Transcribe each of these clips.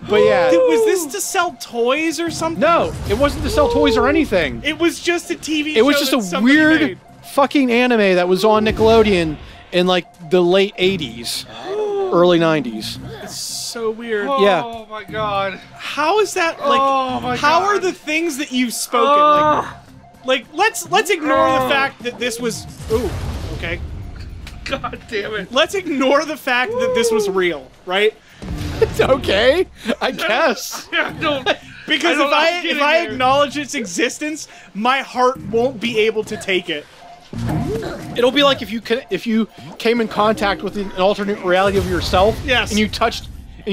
But yeah. Was this to sell toys or something? No, it wasn't to sell toys or anything. It was just a TV show. It was just a weird fucking anime that was on Nickelodeon in like the late 80s, early 90s. It's so weird. Yeah. Oh my god. How is that like? Oh my how god. are the things that you've spoken like let's ignore the fact that this was okay. God damn it. Let's ignore the fact that this was real, right? It's okay, I guess. Because if I acknowledge its existence, my heart won't be able to take it. It'll be like if you came in contact with an alternate reality of yourself, yes, and you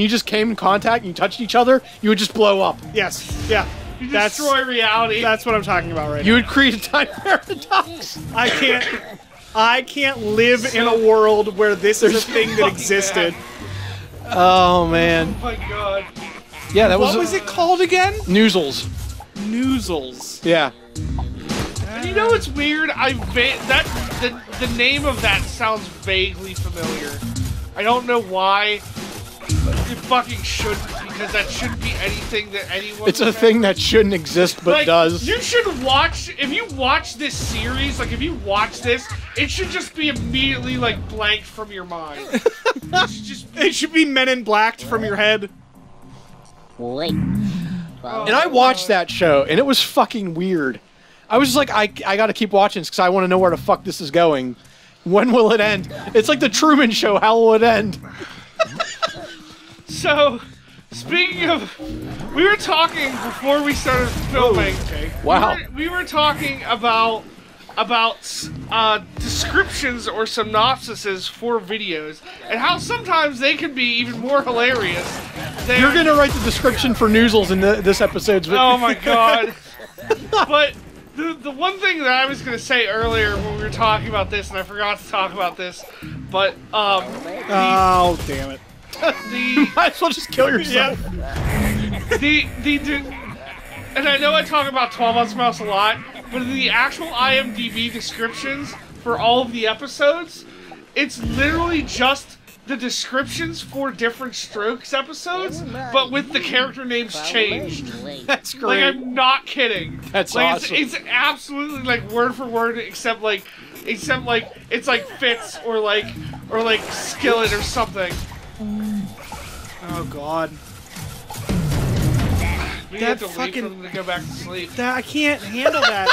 just came in contact and you touched each other, you would just blow up. Yes, yeah. You destroy reality. That's what I'm talking about right now. You would create a time paradox. I can't live in a world where this is a thing that existed. Oh man. Oh my god. Yeah, that was. What was it called again? Noozles. Noozles. Yeah. And you know what's weird? The name of that sounds vaguely familiar. I don't know why. It fucking shouldn't, because that shouldn't be anything that anyone. It's a thing that shouldn't exist but like, does. You should watch. If you watch this series, like if you watch this, it should just be immediately like blanked from your mind. It should be Men in Blacked from your head. Wait. And I watched that show, and it was fucking weird. I was just like, I gotta keep watching this because I want to know where the fuck this is going. When will it end? It's like the Truman Show. How will it end? So, speaking of, we were talking before we started filming. Okay. Wow. We were talking about descriptions or synopsises for videos, and how sometimes they can be even more hilarious. You're gonna write the description for Noozles in this episode's video. Oh my god. But the one thing that I was gonna say earlier when we were talking about this, and I forgot to talk about this, but oh damn it. Might as well just kill yourself. And I know I talk about 12 Months Mouse a lot, but in the actual IMDb descriptions for all of the episodes, it's literally just the descriptions for different Strokes episodes, but with the character names changed. That's great. Like, I'm not kidding. That's like, awesome. It's absolutely like word for word, except like it's like Fitz or like Skillet or something. Oh god. We have to wait for them to go back to sleep. I can't handle that.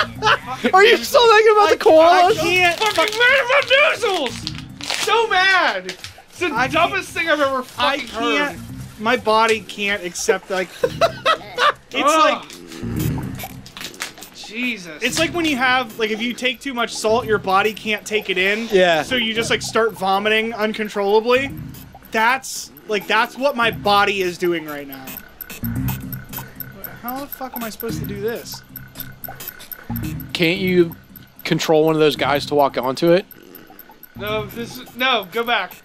Are you still thinking about the koalas? I can't. Fucking mad about Noozles! So mad! It's the dumbest thing I've ever fucking heard. My body can't accept, like... It's like... Jesus. It's like when you have, like, if you take too much salt, your body can't take it in. Yeah. So you just, like, start vomiting uncontrollably. That's what my body is doing right now. How the fuck am I supposed to do this? Can't you control one of those guys to walk onto it? No, go back.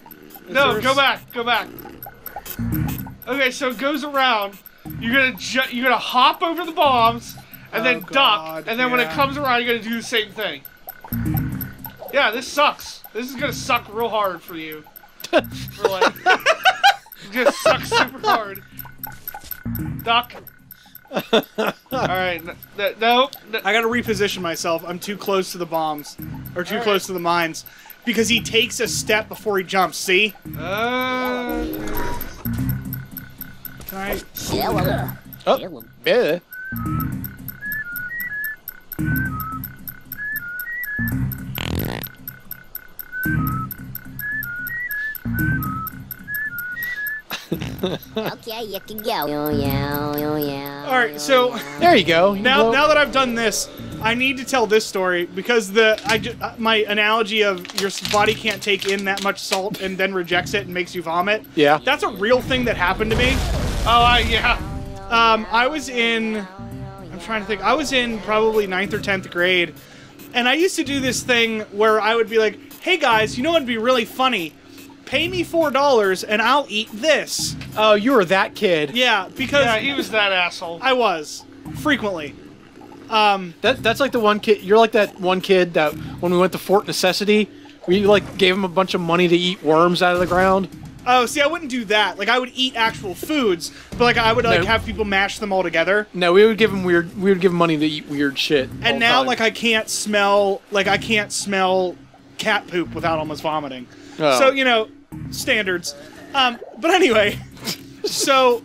Go back. Okay, so it goes around. You're gonna hop over the bombs, and then duck, and then when it comes around, you're gonna do the same thing. Yeah, this sucks. This is gonna suck real hard for you. For like, it's gonna suck super hard. Duck. Alright, no. I gotta reposition myself. I'm too close to the bombs. Or too close to the mines. Because he takes a step before he jumps, see? Can I... Oh, yeah. Okay, you can go. Yeah. Alright, so... There you go. Now that I've done this, I need to tell this story because my analogy of your body can't take in that much salt and then rejects it and makes you vomit. Yeah. That's a real thing that happened to me. Yeah. I was in... I'm trying to think. I was in probably 9th or 10th grade, and I used to do this thing where I would be like, hey guys, you know what'd be really funny? Pay me $4 and I'll eat this. Oh, you were that kid. Yeah, because... Yeah, he was that asshole. I was. Frequently. That's like the one kid. You're like that one kid that when we went to Fort Necessity, we like gave him a bunch of money to eat worms out of the ground. Oh, see, I wouldn't do that. Like, I would eat actual foods, but like I would like No. have people mash them all together. No, we would give them weird. We would give them money to eat weird shit. all And the now, time. like, I can't smell cat poop without almost vomiting. Oh. So, you know, standards. But anyway, so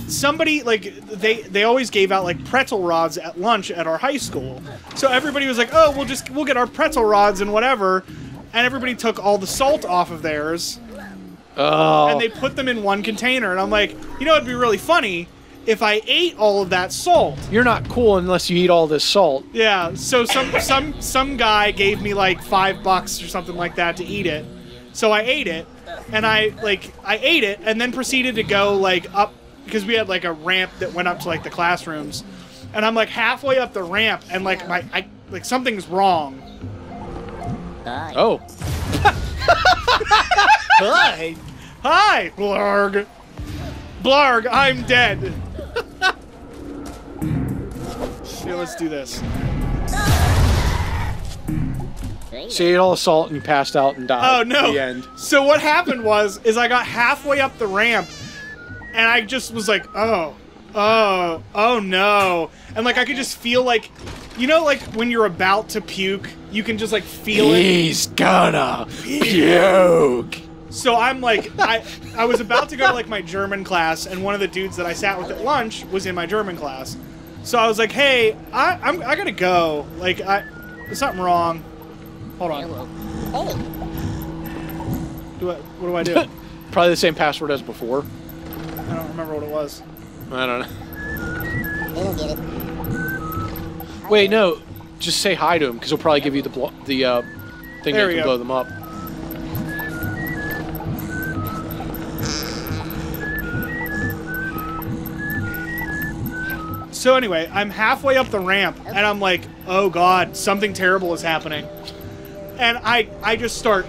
somebody, like, they always gave out, like, pretzel rods at lunch at our high school. So everybody was like, oh, we'll get our pretzel rods and whatever. And everybody took all the salt off of theirs. Oh. And they put them in one container. And I'm like, you know, it'd be really funny if I ate all of that salt. You're not cool unless you eat all this salt. Yeah, so some guy gave me like $5 or something like that to eat it. So I ate it, and I ate it, and then proceeded to go like up, because we had like a ramp that went up to like the classrooms, and I'm like halfway up the ramp, and like something's wrong. Oh. Hi. Hi, Blarg. Blarg, I'm dead. Yeah, let's do this. So you ate all the salt and you passed out and died. Oh no! The end. So what happened was, I got halfway up the ramp, and I just was like, oh no, and like I could just feel like, you know, like when you're about to puke, you can just like feel it. He's gonna puke. So I'm like, I was about to go to like my German class, and one of the dudes that I sat with at lunch was in my German class. So I was like, hey, I gotta go. Like, there's something wrong. Hold on. What do I do? Probably the same password as before. I don't remember what it was. I don't know. They don't get it. Wait, no. Just say hi to him, because he'll probably give you the thing There that we can go. blow them up. So anyway, I'm halfway up the ramp, and I'm like, oh god, something terrible is happening. And I just start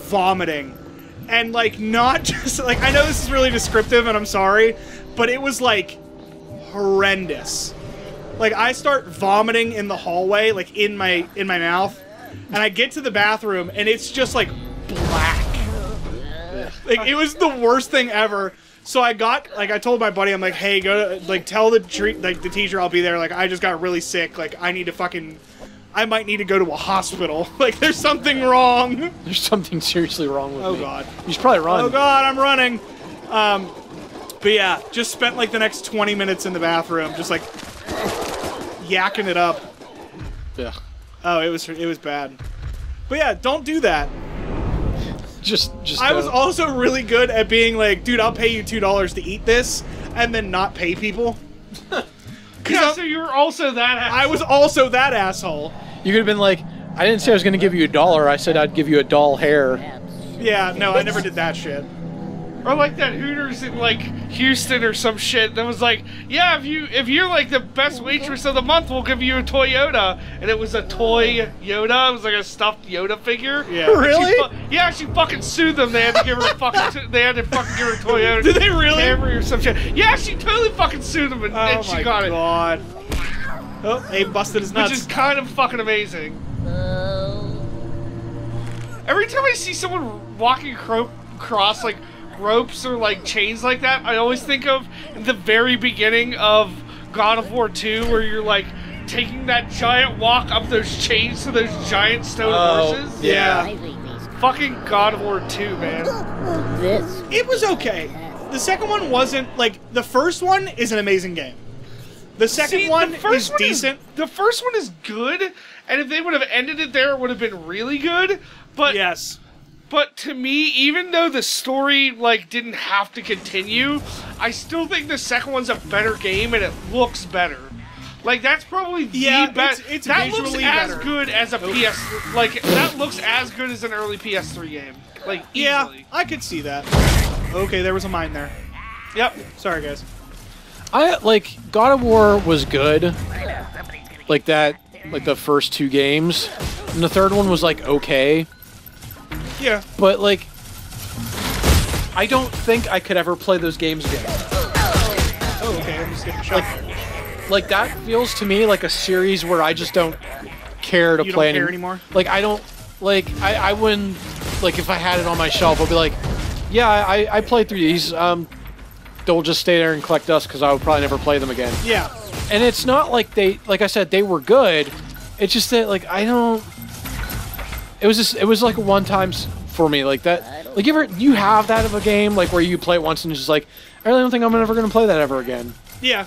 vomiting. And like, not just, like, I know this is really descriptive, and I'm sorry, but it was like horrendous. Like, I start vomiting in the hallway, like in my mouth, and I get to the bathroom, and it's just like black. Like, it was the worst thing ever. So I told my buddy, I'm like, hey, go to, like, tell the teacher I'll be there. Like, I just got really sick. Like, I might need to go to a hospital. Like, there's something wrong. There's something seriously wrong with me. Oh, God. You should probably run. Oh, God, I'm running. But yeah, just spent, like, the next 20 minutes in the bathroom, just, like, yakking it up. Yeah. Oh, it was bad. But yeah, don't do that. Just. I was also really good at being like, dude, I'll pay you $2 to eat this, and then not pay people. Yeah, so you were also that asshole. I was also that asshole. You could have been like, I didn't say I was going to give you $1. I said I'd give you a doll hair. Yeah, no, I never did that shit. Or like that Hooters in like Houston or some shit that was like, yeah, if you're like the best waitress of the month, we'll give you a Toyota, and it was a toy Yoda. It was like a stuffed Yoda figure. Yeah. Really? She fucking sued them. They had to give her they had to fucking give her a Toyota. Did they really? Camry or some shit. Yeah, she totally fucking sued them, and she got it. Oh my god. Oh, Abe busted his nuts. Which is kind of fucking amazing. Every time I see someone walking across like ropes or like chains like that, I always think of the very beginning of God of War 2, where you're like taking that giant walk up those chains to those giant stone horses. Yeah. I think these Fucking God of War 2, man. this. It was okay. The second one wasn't, like, the first one is an amazing game. The second one is decent. The first one is good, and if they would have ended it there, it would have been really good. But Yes. But to me, even though the story like didn't have to continue, I still think the second one's a better game and it looks better. Like that's probably Yeah, the best. it's that looks visually as better. good as a PS. Like that looks as good as an early PS3 game. Like Yeah, easily. I could see that. Okay, there was a mine there. Yep. Sorry, guys. I like God of War was good. Like that, like the first two games. And the third one was like okay. Yeah. But like I don't think I could ever play those games again. Oh, okay, I'm just getting shot. Like that feels to me like a series where I just don't care to You play don't care anymore? Like I don't like I wouldn't like if I had it on my shelf, I'll be like, yeah, I played through these. They'll just stay there and collect dust because I would probably never play them again. Yeah. And it's not like like I said, they were good. It's just that like I don't. It was like a one time for me like that. Like you have that of a game like where you play it once and it's just like I really don't think I'm ever gonna play that ever again. Yeah.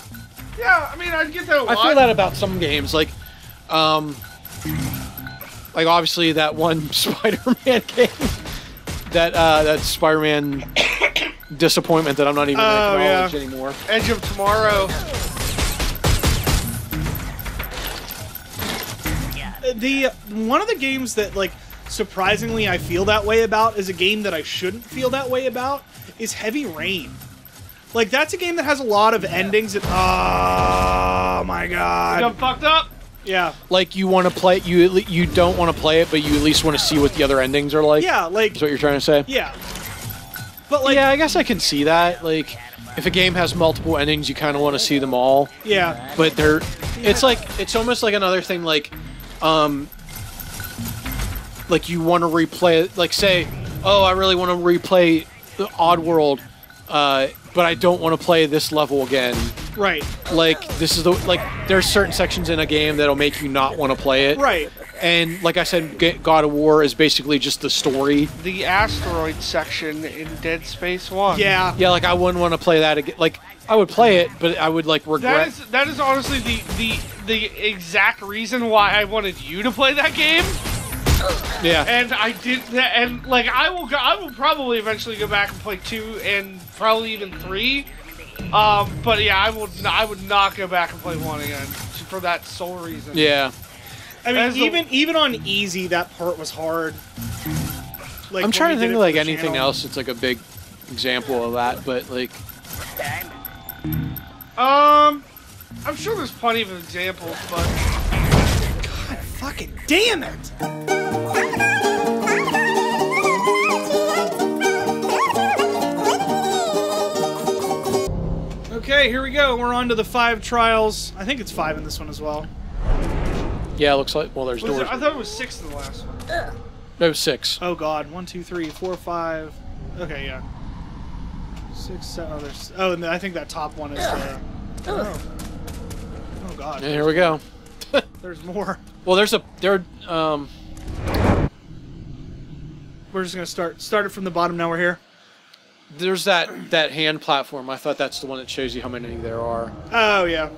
Yeah, I mean I get that a lot. I feel that about some games like obviously that one Spider-Man game, that Spider-Man disappointment that I'm not even gonna acknowledge anymore. Edge of Tomorrow. One of the games that like surprisingly I feel that way about is a game that I shouldn't feel that way about is Heavy Rain. Like that's a game that has a lot of endings that oh my god. You got fucked up? Yeah. Like you want to play you don't want to play it, but you at least want to see what the other endings are like. Yeah, like that's what you're trying to say. Yeah. But like yeah, I guess I can see that. Like if a game has multiple endings, you kind of want to see them all. Yeah. But it's almost like another thing like you want to replay it, like say, oh, I really want to replay the Oddworld, but I don't want to play this level again. Right. Like this is there's certain sections in a game that'll make you not want to play it. Right. And like I said, God of War is basically just the story. The asteroid section in Dead Space 1. Yeah. Yeah, like I wouldn't want to play that again. Like I would play it, but I would like regret. That is honestly the exact reason why I wanted you to play that game. Yeah. And I did that, and like I will probably eventually go back and play 2 and probably even 3. But yeah, I would not go back and play 1 again for that sole reason. Yeah. I mean, even on easy, that part was hard. Like, I'm trying to think of like anything channel. else that's like a big example of that, but like. I'm sure there's plenty of examples, but. God fucking damn it! Okay, here we go. We're on to the 5 trials. I think it's 5 in this one as well. Yeah, it looks like. Well, there's doors. I thought it was 6 in the last one. No, 6. Oh god, 1, 2, 3, 4, 5. Okay, yeah. 6, 7. Oh, there's. Oh, and I think that top one is. Oh god. Yeah, here we go. There's more. Well, there's We're just gonna start it from the bottom. Now we're here. There's that hand platform. I thought that's the one that shows you how many there are. Oh yeah.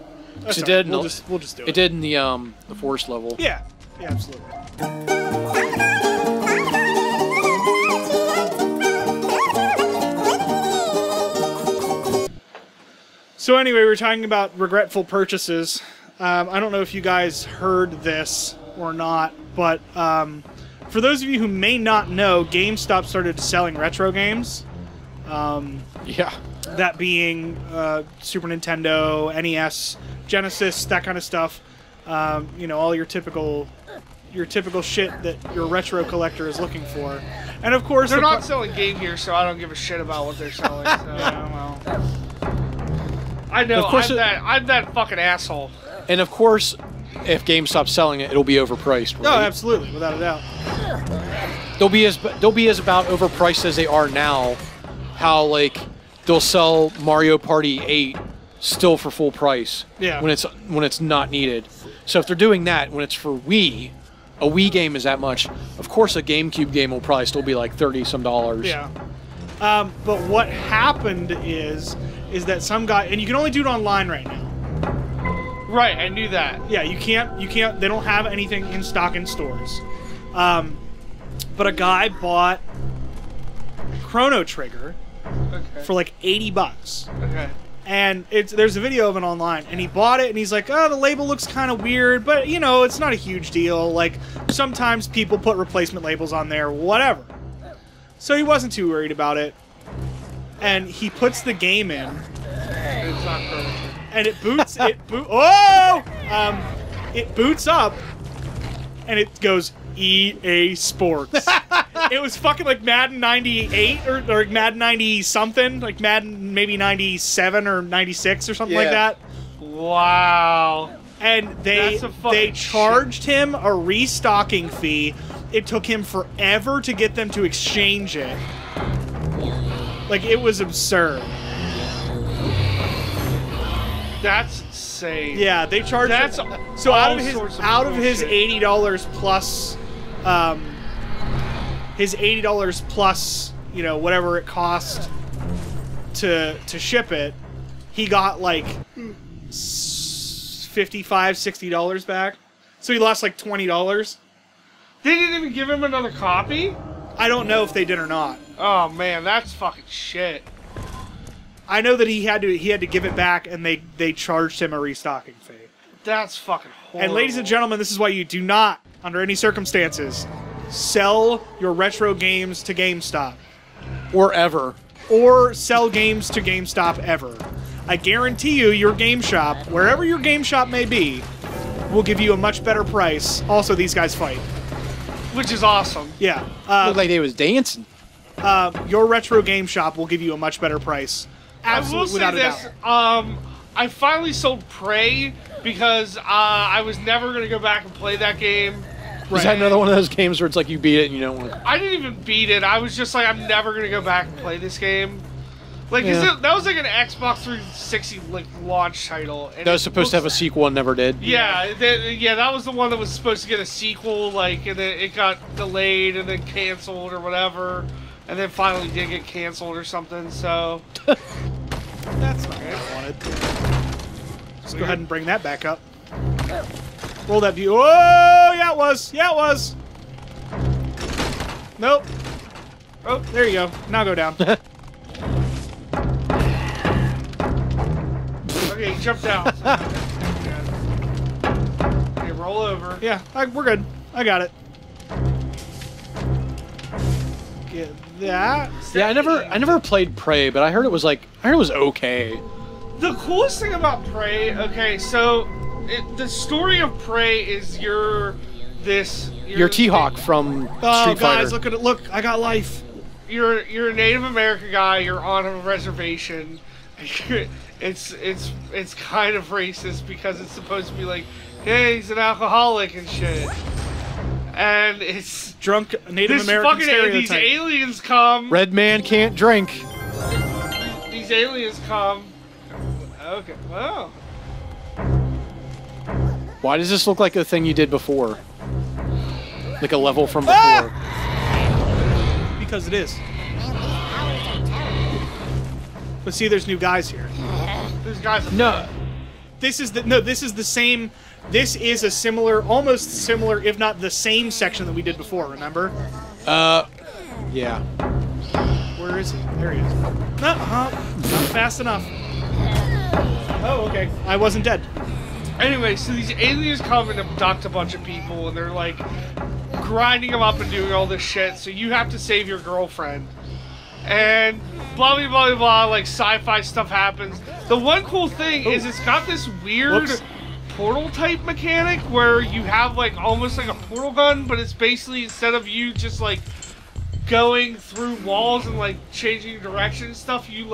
It did. We'll just do it. It did in the forest level. Yeah. Yeah, absolutely. So anyway, we were talking about regretful purchases. I don't know if you guys heard this or not, but for those of you who may not know, GameStop started selling retro games. Yeah. That being Super Nintendo, NES, Genesis, that kind of stuff. You know, all your typical shit that your retro collector is looking for. And of course, they're not selling Game Gear, so I don't give a shit about what they're selling. So. Yeah, well. I know. Of course I'm that fucking asshole. And of course, if GameStop's selling it, it'll be overpriced. Right? No, absolutely, without a doubt. They'll be as about overpriced as they are now. How like they'll sell Mario Party 8 still for full price. Yeah. When it's not needed. So if they're doing that when it's for Wii, a Wii game is that much. Of course, a GameCube game will probably still be like $30-some. Yeah. But what happened is that some guy, and you can only do it online right now. Right, I knew that. Yeah, you can't, they don't have anything in stock in stores. But a guy bought Chrono Trigger for like $80. Okay. And there's a video of it online, and he bought it, and he's like, oh, the label looks kind of weird, but, you know, it's not a huge deal. Like, sometimes people put replacement labels on there, whatever. So he wasn't too worried about it. And he puts the game in. It's not perfect. And it boots, it boots up, and it goes, EA Sports. It was fucking like Madden 98 or Madden 90 something, like Madden maybe 97 or 96 or something like that. Wow. And they charged him a restocking fee it took him forever to get them to exchange it. Like, it was absurd. That's insane. Yeah, they charged. That's so out all of sorts his bullshit. $80 plus, his $80 plus, you know, whatever it cost to ship it, he got like $55-$60 back. So he lost like $20. They didn't even give him another copy? I don't know if they did or not. Oh man, that's fucking shit. I know that he had to give it back, and they charged him a restocking fee. That's fucking horrible. And ladies and gentlemen, this is why you do not, under any circumstances, sell your retro games to GameStop. Or ever. Or sell games to GameStop ever. I guarantee you, your game shop, wherever your game shop may be, will give you a much better price. Also, these guys fight. Which is awesome. Yeah. Looked like they was dancing. Your retro game shop will give you a much better price. Absolutely, without a doubt. I finally sold Prey because I was never going to go back and play that game. Was that another one of those games where it's like you beat it and you don't want to... I didn't even beat it. I was just like, I'm never going to go back and play this game. Like, Yeah. that was like an Xbox 360 like launch title. And That was supposed to have a sequel and never did. Yeah, that was the one that was supposed to get a sequel, like, and then it got delayed and then canceled or whatever. And then finally did get canceled or something, so... That's not what I wanted. Just go ahead and bring that back up. Roll that view. Oh, yeah, it was. Yeah, it was. Nope. Oh, there you go. Now go down. Okay, jump down. Okay, roll over. Yeah, we're good. I got it. Get that. Yeah, I never played Prey, but I heard it was okay. The coolest thing about Prey, okay, so the story of Prey is you're T-Hawk from Oh, Street Fighter. guys, look at it. Look, I got life. You're a Native American guy. You're on a reservation. It's kind of racist because it's supposed to be like, hey, he's an alcoholic and shit. And it's Drunk Native this American fucking stereotype. these aliens come. Red man can't drink. These aliens come. Okay, well. Why does this look like a thing you did before? Like a level from before. Because it is. But see, there's new guys here. These guys are No. This is the same. This is a similar, almost similar, if not the same section that we did before. Remember? Yeah. Where is he? There he is. Not fast enough. Oh, okay. I wasn't dead. Anyway, so these aliens come and abduct a bunch of people, and they're like grinding them up and doing all this shit. So you have to save your girlfriend, and blah blah blah blah. Like sci-fi stuff happens. The one cool thing is it's got this weird portal type mechanic where you have like almost like a portal gun, but it's basically instead of you just like going through walls and like changing direction and stuff, you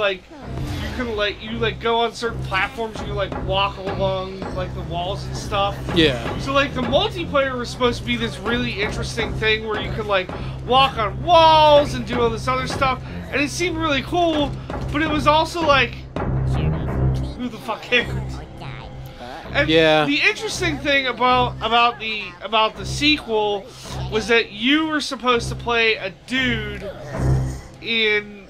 can go on certain platforms, you like walk along like the walls and stuff. Yeah. So like the multiplayer was supposed to be this really interesting thing where you could like walk on walls and do all this other stuff, and it seemed really cool, but it was also like, who the fuck cares? And Yeah. the interesting thing about the sequel was that you were supposed to play a dude in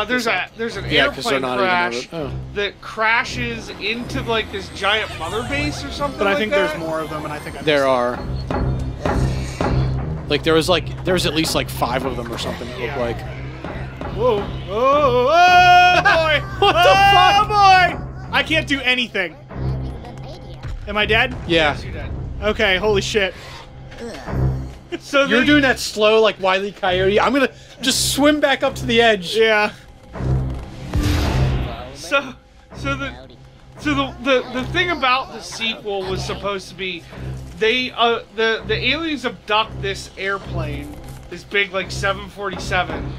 there's an Yeah, 'cause they're airplane not crash even over it. Oh. that crashes into like this giant mother base or something. But I like think that. there's more of them, and I think There are. Like there was at least like 5 of them or something. It looked Yeah. like. Whoa! Oh, oh boy! What the fuck? Oh boy! I can't do anything. Am I dead? Yeah. Yes, you're dead. Okay. Holy shit! So You're doing that slow like Wile E. Coyote. I'm gonna just swim back up to the edge. Yeah. So the thing about the sequel was supposed to be the aliens abduct this airplane, this big like 747,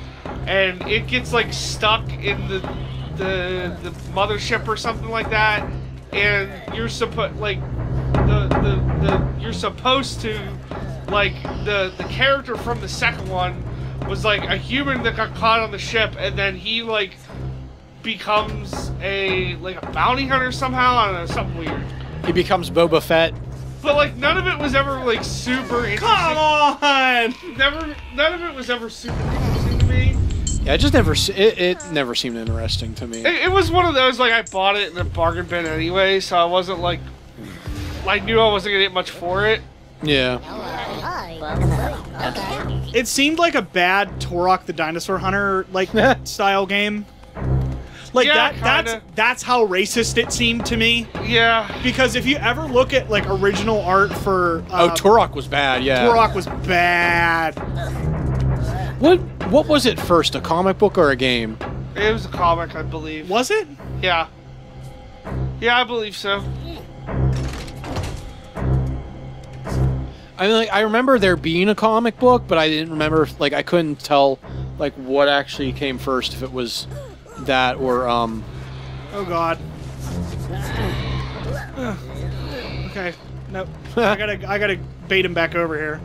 and it gets like stuck in the mothership or something like that, and you're supposed to like the character from the second one was like a human that got caught on the ship, and then he like becomes a bounty hunter somehow. I don't know, something weird. He becomes Boba Fett. But like none of it was ever like super interesting. Come on! None of it was ever super interesting to me. Yeah, it never seemed interesting to me. It was one of those, like, I bought it in a bargain bin anyway, so I wasn't like, I knew I wasn't gonna get much for it. Yeah. It seemed like a bad Turok the Dinosaur Hunter style game. Like Yeah, that's how racist it seemed to me. Yeah. Because if you ever look at like original art for Turok was bad. Yeah. Turok was bad. What was it first? A comic book or a game? It was a comic, I believe. Was it? Yeah. Yeah, I believe so. I mean, like, I remember there being a comic book, but I didn't remember. Like, I couldn't tell like what actually came first, if it was that or Oh God. Okay. Nope. I gotta bait him back over here.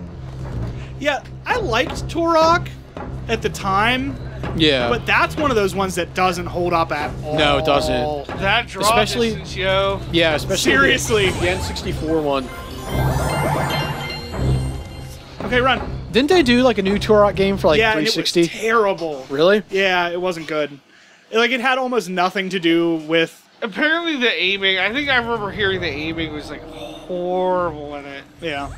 Yeah, I liked Turok at the time. Yeah. But that's one of those ones that doesn't hold up at all. No, it doesn't. That draw Especially- distance, yo. Yeah, especially Seriously. the N64 one. Okay, run. Didn't they do like a new Turok game for like Yeah, 360? and it was terrible. Really? Yeah, it wasn't good. Like, it had almost nothing to do with... Apparently the aiming, I think I remember hearing the aiming was like horrible in it. Yeah.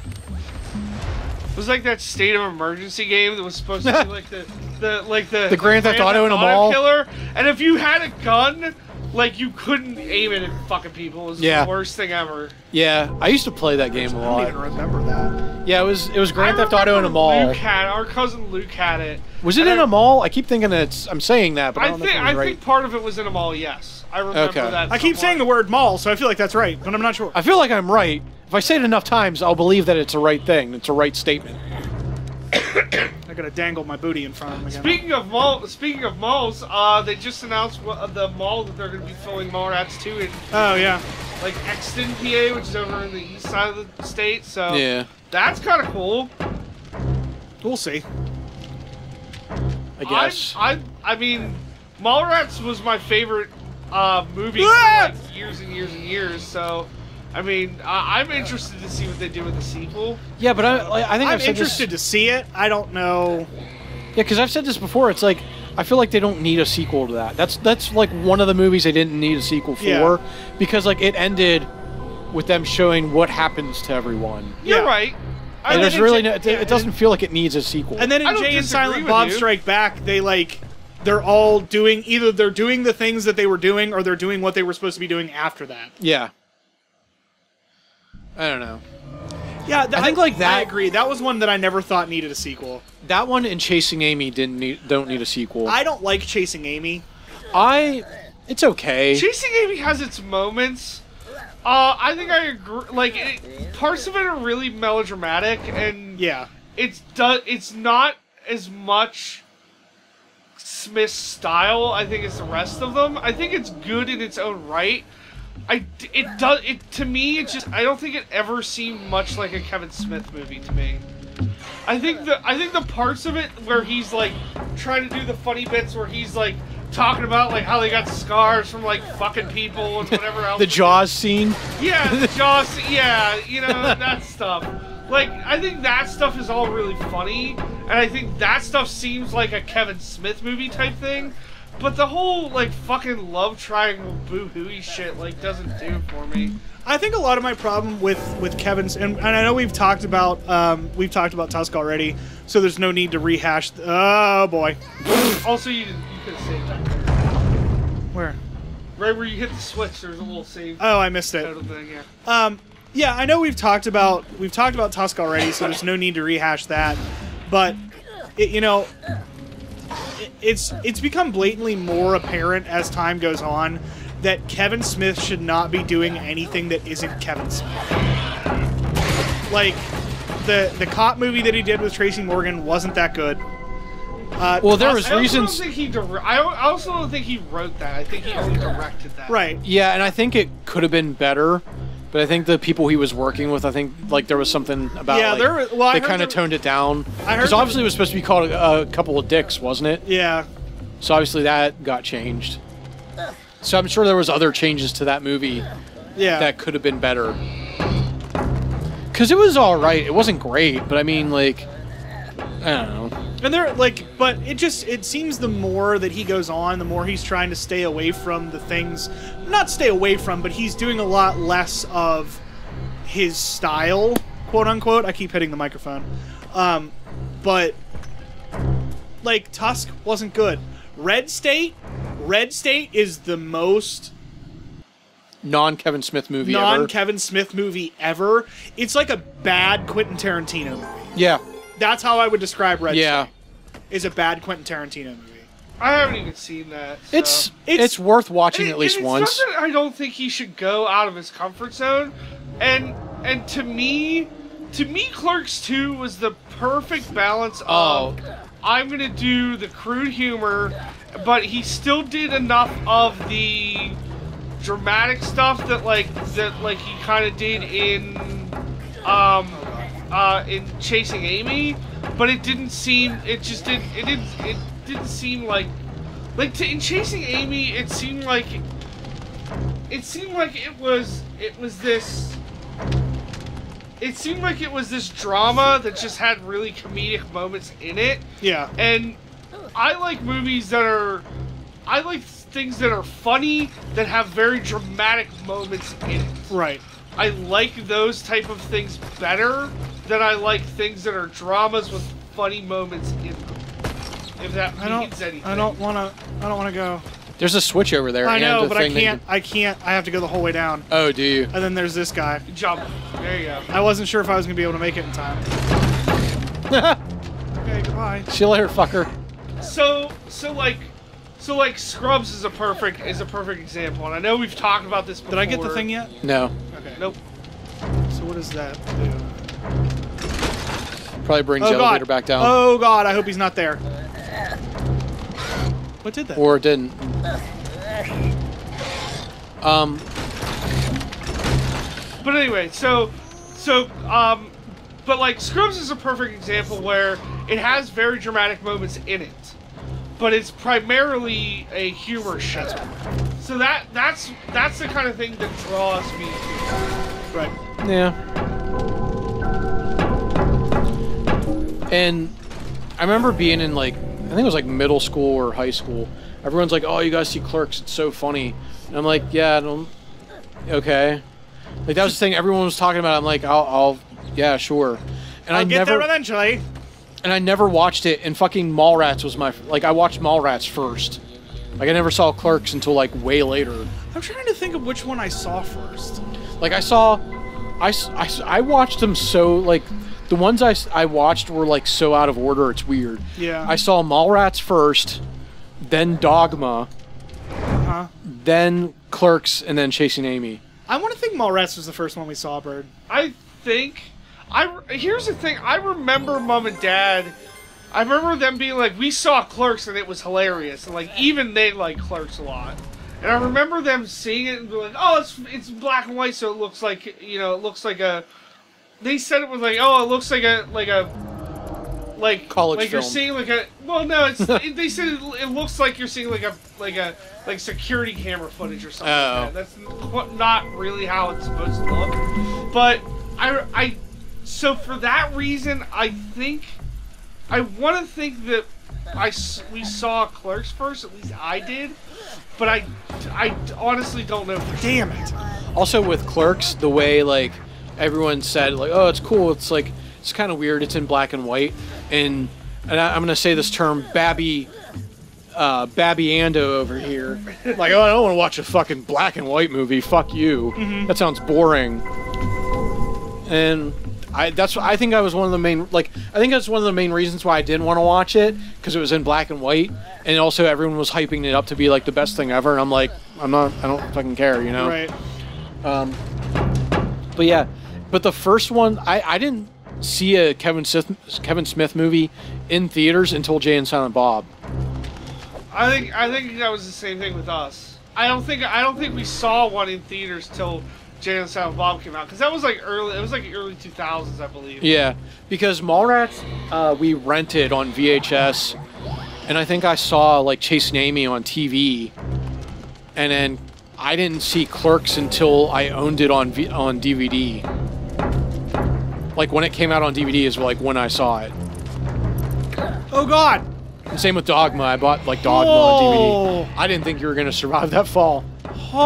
It was like that State of Emergency game that was supposed to be like the Grand Theft Auto in a mall? killer. And if you had a gun, like you couldn't aim it at fucking people. It was Yeah. the worst thing ever. Yeah, I used to play that game a I don't even lot. remember that. Yeah, it was Grand I Theft Auto in a remember mall. Our cousin Luke had it. Was it And in a mall? I keep thinking I'm saying that, but I I don't know think if it was right. think part of it was in a mall. Yes, I remember Okay. that. I keep saying the word mall, so I feel like that's right, but I'm not sure. I feel like I'm right. If I say it enough times, I'll believe that it's a right thing. It's a right statement. I gotta dangle my booty in front of him again. Speaking of malls, they just announced the mall that they're going to be filming Mallrats 2 in. Oh, yeah. Like Exton, PA, which is over in the east side of the state. So Yeah, that's kind of cool. We'll see. I guess. I mean, Mallrats was my favorite movie for Ah! like years and years and years. So, I mean, I'm interested to see what they do with the sequel. Yeah, but I think I'm I've said interested to see it. I don't know. Yeah, because I've said this before. It's like I feel like they don't need a sequel to that. That's like one of the movies they didn't need a sequel for, Yeah. because like it ended with them showing what happens to everyone. You're Yeah. right. And then there's in really Ja- no, it doesn't feel like it needs a sequel. And then I in don't Jay and disagree Silent with Bob you. Strike Back, they're all doing, either they're doing the things that they were doing, or they're doing what they were supposed to be doing after that. Yeah. I don't know. Yeah, I think like that- I agree. That was one that I never thought needed a sequel. That one and Chasing Amy don't need a sequel. I don't like Chasing Amy. It's okay. Chasing Amy has its moments. I think I agree. Like, parts of it are really melodramatic, and Yeah. it's not as much Smith's style, I think, as the rest of them. I think it's good in its own right. To me, it just, I don't think it ever seemed much like a Kevin Smith movie to me. I think the parts of it where he's like trying to do the funny bits where he's like talking about like how they got scars from like fucking people and whatever else. The Jaws scene. Yeah, the Jaws. Yeah, you know, that stuff. Like, I think that stuff is all really funny, and I think that stuff seems like a Kevin Smith movie type thing. But the whole like fucking love triangle boo-hooey shit like doesn't do it for me. I think a lot of my problem with Kevin's, and I know we've talked about Tusk already, so there's no need to rehash. Oh boy. Also, you could have saved that. Where? Right where you hit the switch, there's a little save Oh, I missed it. total thing. Yeah. Yeah, I know we've talked about Tusk already, so there's no need to rehash that. But it's become blatantly more apparent as time goes on that Kevin Smith should not be doing anything that isn't Kevin Smith. Like the cop movie that he did with Tracy Morgan wasn't that good. Well, there was reasons. I also don't think he wrote that. I think he only directed that. Right. Yeah, and I think it could have been better But I think the people he was working with, I think like there was something about Yeah, I they heard kind of there- toned it down. I heard Because there obviously it was supposed to be called a couple of dicks, wasn't it? Yeah. So obviously that got changed. So I'm sure there was other changes to that movie Yeah. that could have been better. Because it was all right. It wasn't great, but I mean, like, I don't know. And they're like, but it seems the more that he goes on, the more he's trying to stay away from the things, not stay away from, but he's doing a lot less of his style, quote unquote. I keep hitting the microphone. But like Tusk wasn't good. Red State is the most Non-Kevin Smith movie ever. non-Kevin Smith movie ever. It's like a bad Quentin Tarantino movie. Yeah. That's how I would describe Red Yeah. State. Is a bad Quentin Tarantino movie. I haven't even seen that. So. It's worth watching at least it's once. not that I don't think he should go out of his comfort zone, and to me, Clerks 2 was the perfect balance of I'm gonna do the crude humor, but he still did enough of the dramatic stuff that he kind of did in Chasing Amy, but it didn't seem it didn't seem like in Chasing Amy it seemed like it was this drama that just had really comedic moments in it. Yeah. And I like movies I like things that are funny that have very dramatic moments in it. Right. I like those type of things better than I like things that are dramas with funny moments in them. If that means anything. I don't wanna go. There's a switch over there. I know, and the but I thing that can't. I have to go the whole way down. Oh, do you? And then there's this guy. Jump. There you go. I wasn't sure if I was gonna be able to make it in time. Okay, goodbye. See you later, fucker. So Scrubs is a perfect example, and I know we've talked about this before. Did I get the thing yet? No. Okay. Nope. So what does that do? Probably brings the elevator back down. Oh god, I hope he's not there. What did that? Or it didn't. But anyway, but like Scrubs is a perfect example where it has very dramatic moments in it, but it's primarily a humor show. So that's the kind of thing that draws me to it. Right. Yeah. And I remember being in like, I think it was like middle school or high school. Everyone's like, "Oh, you guys see Clerks? It's so funny." And I'm like, "Yeah, I don't." Okay. Like that was the thing everyone was talking about. I'm like, I'll yeah, sure. And I'll get there eventually. And I never watched it. And fucking Mallrats was I watched Mallrats first. Like I never saw Clerks until like way later. I'm trying to think of which one I saw first. Like I watched them so like. The ones I watched were like so out of order, it's weird. Yeah. I saw Mallrats first, then Dogma, then Clerks, and then Chasing Amy. I want to think Mallrats was the first one we saw, Bird. I think here's the thing. I remember Mom and Dad. I remember them being like, we saw Clerks and it was hilarious, and like even they like Clerks a lot. And I remember them seeing it and being like, oh, it's black and white, so it looks like it looks like a. They said it was like, oh, it looks like a college like film. You're seeing like a they said it looks like you're seeing like security camera footage or something. Oh. Like that. That's not really how it's supposed to look. But so for that reason, I want to think that we saw Clerks first. At least I did. But I honestly don't know. Damn it. Also with Clerks, the way like everyone said like, oh, it's cool. It's like it's kind of weird. It's in black and white, and I'm gonna say this term, Babby Ando over here. Like, oh, I don't want to watch a fucking black and white movie. Fuck you. Mm-hmm. That sounds boring. And I think that was one of the main that's one of the main reasons why I didn't want to watch it, because it was in black and white, and also everyone was hyping it up to be like the best thing ever, and I'm like, I don't fucking care, you know. Right. But yeah. But the first one, I didn't see a Kevin Smith movie in theaters until Jay and Silent Bob. I think that was the same thing with us. I don't think we saw one in theaters till Jay and Silent Bob came out, because that was like early. It was like early 2000s, I believe. Yeah, because Mallrats we rented on VHS, and I think I saw like Chasing Amy on TV, and then I didn't see Clerks until I owned it on DVD. Like when it came out on DVD is like when I saw it. Oh God! And same with Dogma. I bought like Dogma Whoa. on DVD. I didn't think you were gonna survive that fall. Oh!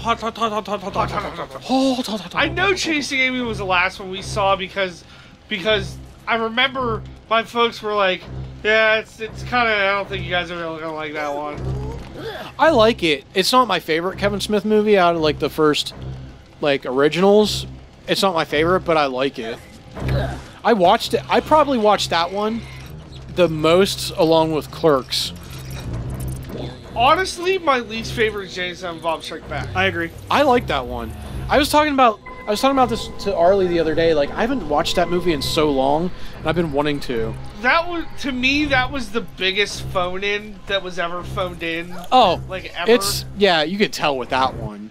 Hot, hot, hot, hot, hot, hot, hot, hot, hot. I know Chasing Amy was the last one we saw because I remember my folks were like, yeah, it's kind of, I don't think you guys are really gonna like that one. I like it. It's not my favorite Kevin Smith movie out of like the first like originals. It's not my favorite, but I like it. I watched it. I probably watched that one the most along with Clerks. Honestly, my least favorite is Jay and Silent Bob Strike Back. I agree. I like that one. I was talking about this to Arlie the other day. Like I haven't watched that movie in so long, and I've been wanting to. That was, to me, that was the biggest phone-in that was ever phoned in. Oh, like ever. it's yeah. You could tell with that one.